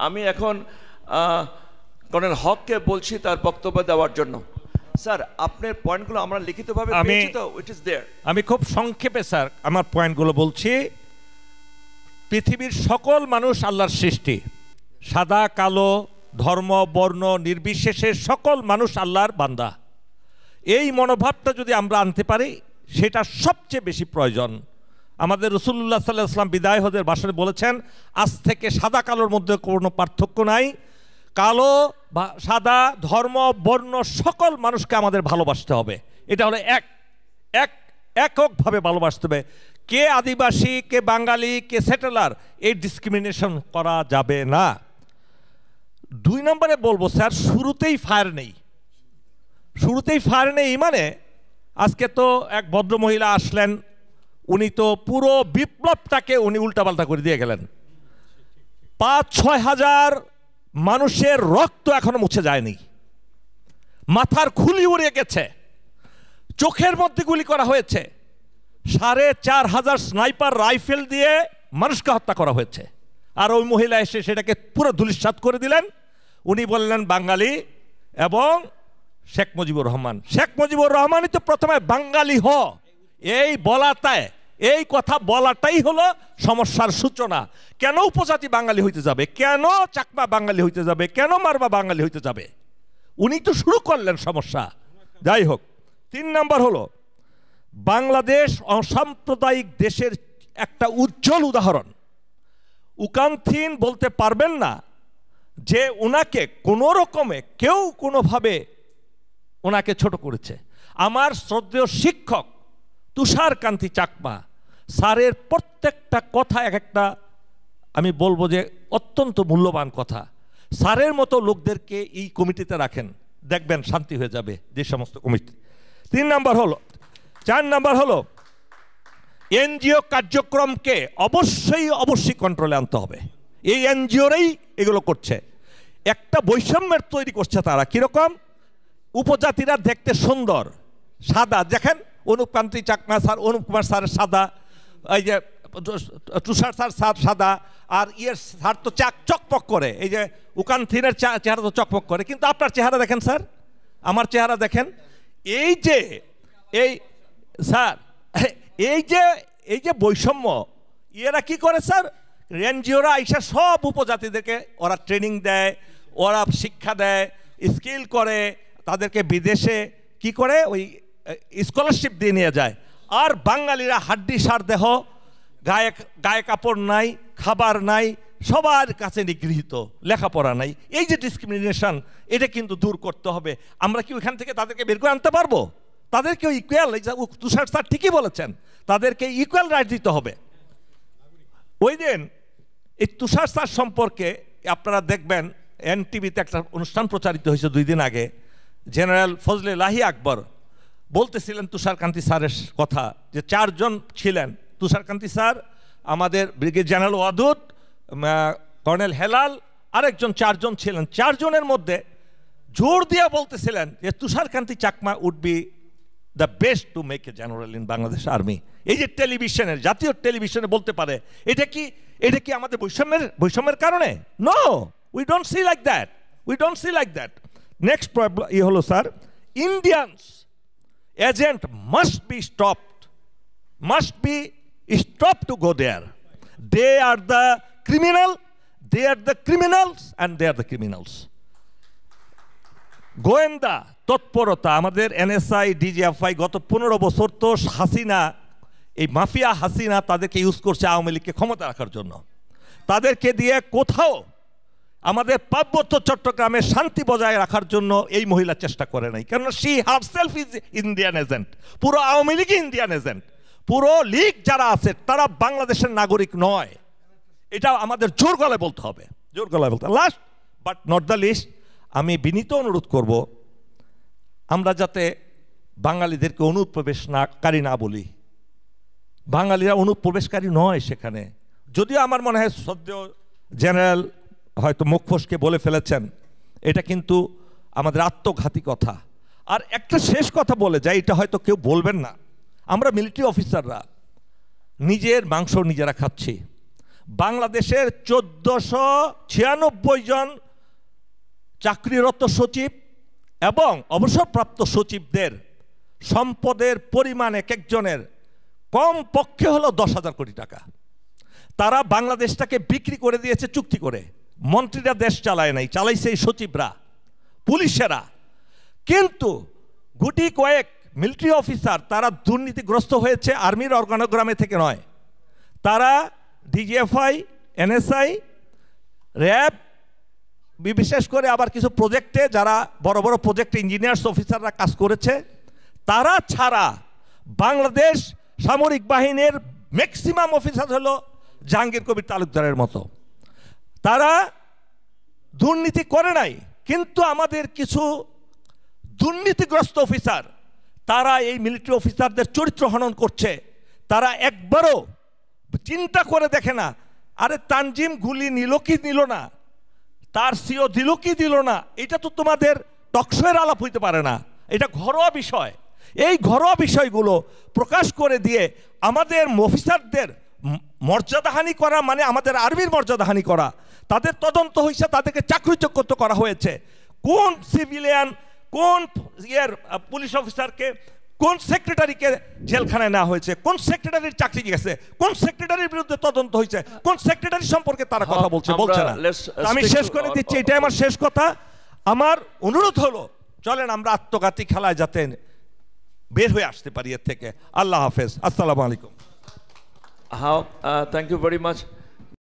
আমি এখন কর্নেল হককে বলছি তার বক্তব্য দেওয়ার জন্য। স্যার, আপনার পয়েন্টগুলো আমরা লিখিতভাবে পেয়েছি তো? It is there. আমি খুব সংক্ষেপে স্যার আমার পয়েন্টগুলো বলছি। পৃথিবীর সকল মানুষ আল্লাহর সৃষ্টি, সাদা কালো ধর্ম বর্ণ নির্বিশেষে সকল মানুষ আল্লাহর বান্দা। এই মনোভাবটা যদি আমরা আনতে পারি সেটা সবচেয়ে বেশি প্রয়োজন। আমাদের রাসূলুল্লাহ সাল্লাল্লাহু আলাইহি ওয়াসাল্লাম বিদায় হজের ভাষণে বলেছেন, আজ থেকে সাদা কালোর মধ্যে কোনো পার্থক্য নাই। কালো বা সাদা ধর্ম বর্ণ সকল মানুষকে আমাদের ভালোবাসতে হবে। এটা হলো এককভাবে ভালোবাসতে হবে। কে আদিবাসী, কে বাঙালি, কে সেটেলার, এই ডিসক্রিমিনেশন করা যাবে না। 2 নম্বরে বলবো স্যার, শুরুতেই ফায়ার নেই। শুরুতেই ফায়ার নেই মানে আজকে তো এক ভদ্রমহিলা আসলেন, উনি তো পুরো বিপ্লবটাকে উনি উল্টাপাল্টা করে দিয়ে গেলেন। 5-6 হাজার মানুষের রক্ত এখনো মুছে যায়নি, মাথার খুলি উড়ে গেছে, চোখের মধ্যে গুলি করা হয়েছে, 4,500 স্নাইপার রাইফেল দিয়ে মানুষকে হত্যা করা হয়েছে। আর ওই মহিলা এসে সেটাকে পুরো ধূলিসাৎ করে দিলেন। উনি বললেন বাঙালি এবং শেখ মুজিবুর রহমান। শেখ মুজিবুর রহমানই তো প্রথমে বাঙালি এই বলাটায়, এই কথা বলাটাই হলো সমস্যার সূচনা। কেন উপজাতি বাঙালি হইতে যাবে, কেন চাকমা বাঙালি হইতে যাবে, কেন মারবা বাঙালি হইতে যাবে? উনি তো শুরু করলেন সমস্যা। যাই হোক, 3 নম্বর হলো বাংলাদেশ অসাম্প্রদায়িক দেশের একটা উজ্জ্বল উদাহরণ। উকানথিন বলতে পারবেন না যে ওনাকে কোনো রকমে কেউ কোনোভাবে ওনাকে ছোট করেছে। আমার শ্রদ্ধেয় শিক্ষক তুষারকান্তি চাকমা স্যারের প্রত্যেকটা কথা এক একটা আমি বলবো যে অত্যন্ত মূল্যবান কথা। স্যারের মতো লোকদেরকে এই কমিটিতে রাখেন, দেখবেন শান্তি হয়ে যাবে যে সমস্ত কমিটি। 4 নাম্বার হলো এনজিও কার্যক্রমকে অবশ্যই কন্ট্রোলে আনতে হবে। এই এনজিওরাই এগুলো করছে, একটা বৈষম্যের তৈরি করছে তারা। কীরকম? উপজাতিরা দেখতে সুন্দর, সাদা, দেখেন অনুপকান্তি চাকমা স্যার, অনুপ কুমার স্যার সাদা, এই যে তুষার স্যার সাদা, আর স্যার তো চকমক করে, এই যে উকানথিনের চেহারা তো চকমক করে, কিন্তু আপনার চেহারা দেখেন স্যার, আমার চেহারা দেখেন। স্যার এই যে বৈষম্য, এরা কি করে স্যার? এনজিওরা আইসা সব উপজাতিদেরকে ওরা ট্রেনিং দেয়, ওরা শিক্ষা দেয়, স্কিল করে, তাদেরকে বিদেশে কি করে ওই স্কলারশিপ দিয়ে নিয়ে যায়। আর বাঙালিরা হাড্ডি সার দেহ, গায়ে কাপড় নাই, খাবার নাই, সবার কাছে নিগৃহীত, লেখাপড়া নাই। এই যে ডিসক্রিমিনেশন, এটা কিন্তু দূর করতে হবে। আমরা কি ওইখান থেকে তাদেরকে বের করে আনতে পারবো? তাদেরকে ইকুয়াল, তুষার স্যার ঠিকই বলেছেন, তাদেরকে ইকুয়াল রাইট দিতে হবে। ওই দিন এই তুষার স্যার সম্পর্কে আপনারা দেখবেন এনটিভিতে একটা অনুষ্ঠান প্রচারিত হয়েছে 2 দিন আগে। জেনারেল ফজলে লাহি আকবর বলতেছিলেন তুষারকান্তি স্যারের কথা, যে 4 জন ছিলেন, তুষারকান্তি স্যার, আমাদের brigade general Wadud, colonel Helal, আরেকজন, 4 জন ছিলেন। 4 জনের মধ্যে জোর দিয়ে বলতেছিলেন যে Tusharkanti Chakma would be the best to make a general in Bangladesh army. এই যে টেলিভিশনের, জাতীয় টেলিভিশনে বলতে পারে, এটা কি আমাদের বৈষম্যের কারণে? No, we don't see like that. Next problem হলো sir, Indians agent must be stopped to go there. They are the criminals and they are the criminals. গোয়েন্দা তৎপরতা, আমাদের এনএসআই, ডিজিএফআই গত 15 বছর তো হাসিনা, এই মাফিয়া হাসিনা তাদেরকে ইউজ করছে আওয়ামী লীগকে ক্ষমতা রাখার জন্য। তাদেরকে দিয়ে কোথাও আমাদের পার্বত্য চট্টগ্রামে শান্তি বজায় রাখার জন্য এই মহিলা চেষ্টা করে নাই, কারণ she herself is Indian agent. পুরো আওয়ামী লীগই ইন্ডিয়ান এজেন্ট, পুরো লীগ যারা আছে তারা বাংলাদেশের নাগরিক নয়। এটা আমাদের জোর গলায় বলতে হবে, জোর গলায় বলতে। Last but not the least, আমি বিনীত অনুরোধ করব আমরা যাতে বাঙালিদেরকে অনুপ্রবেশকারী না বলি। বাঙালিরা অনুপ্রবেশকারী নয় সেখানে। যদিও আমার মনে হয় শ্রদ্ধেয় জেনারেল হয়তো মুখ ফসকে বলে ফেলেছেন, এটা কিন্তু আমাদের আত্মঘাতী কথা। আর একটা শেষ কথা বলে যাই, এটা হয়তো কেউ বলবেন না, আমরা মিলিটারি অফিসাররা নিজের মাংস নিজেরা খাচ্ছি, বাংলাদেশের 1496 জন চাকরিরত সচিব এবং অবসরপ্রাপ্ত সচিবদের সম্পদের পরিমাণ এক একজনের কম পক্ষে হলো 10,000 কোটি টাকা। তারা বাংলাদেশটাকে বিক্রি করে দিয়েছে চুক্তি করে। মন্ত্রীরা দেশ চালায় নাই, চালাইছে এই সচিবরা, পুলিশেরা। কিন্তু গুটি কয়েক মিলিটারি অফিসার তারা দুর্নীতিগ্রস্ত হয়েছে আর্মির অর্গানোগ্রামে থেকে নয়, তারা ডিজিএফআই, এনএসআই, র্যাব, বিশেষ করে আবার কিছু প্রজেক্টে যারা বড় বড় প্রজেক্টে ইঞ্জিনিয়ার্স অফিসাররা কাজ করেছে, তারা ছাড়া বাংলাদেশ সামরিক বাহিনীর ম্যাক্সিমাম অফিসার হলো জাহাঙ্গীর কবির তালুকদারের মতো। তারা দুর্নীতি করে নাই, কিন্তু আমাদের কিছু দুর্নীতিগ্রস্ত অফিসার তারা এই মিলিটারি অফিসারদের চরিত্র হনন করছে। তারা একবারও চিন্তা করে দেখে না, আরে তানজিম গুলি নিল কি নিল না, তার সিও দিল কি দিল না, এটা তো তোমাদের টকশোয়ের আলাপ হইতে পারে না, এটা ঘরোয়া বিষয়। এই ঘরোয়া বিষয়গুলো প্রকাশ করে দিয়ে আমাদের অফিসারদের মর্যাদাহানি করা মানে আমাদের আর্মির মর্যাদাহানি করা। তাদের তদন্ত হয়েছে, তাদেরকে চাকরিচ্যুত করা হয়েছে। কোন সিভিলিয়ান, কোন পুলিশ অফিসারকে, কোন সেক্রেটারিকে জেলখানায় নেওয়া হয়েছে, কোন সেক্রেটারির চাকরি গেছে, কোন সেক্রেটারির বিরুদ্ধে তদন্ত হয়েছে, কোন সেক্রেটারি সম্পর্কে তারা কথা বলছে না। আমি শেষ করে দিচ্ছি, এটাই আমার শেষ কথা। আমার অনুরোধ হলো, চলেন আমরা আত্মঘাতী খেলায় যাতে বের হয়ে আসতে পারি এর থেকে। আল্লাহ হাফেজ, আসসালামু আলাইকুম। Thank you very much.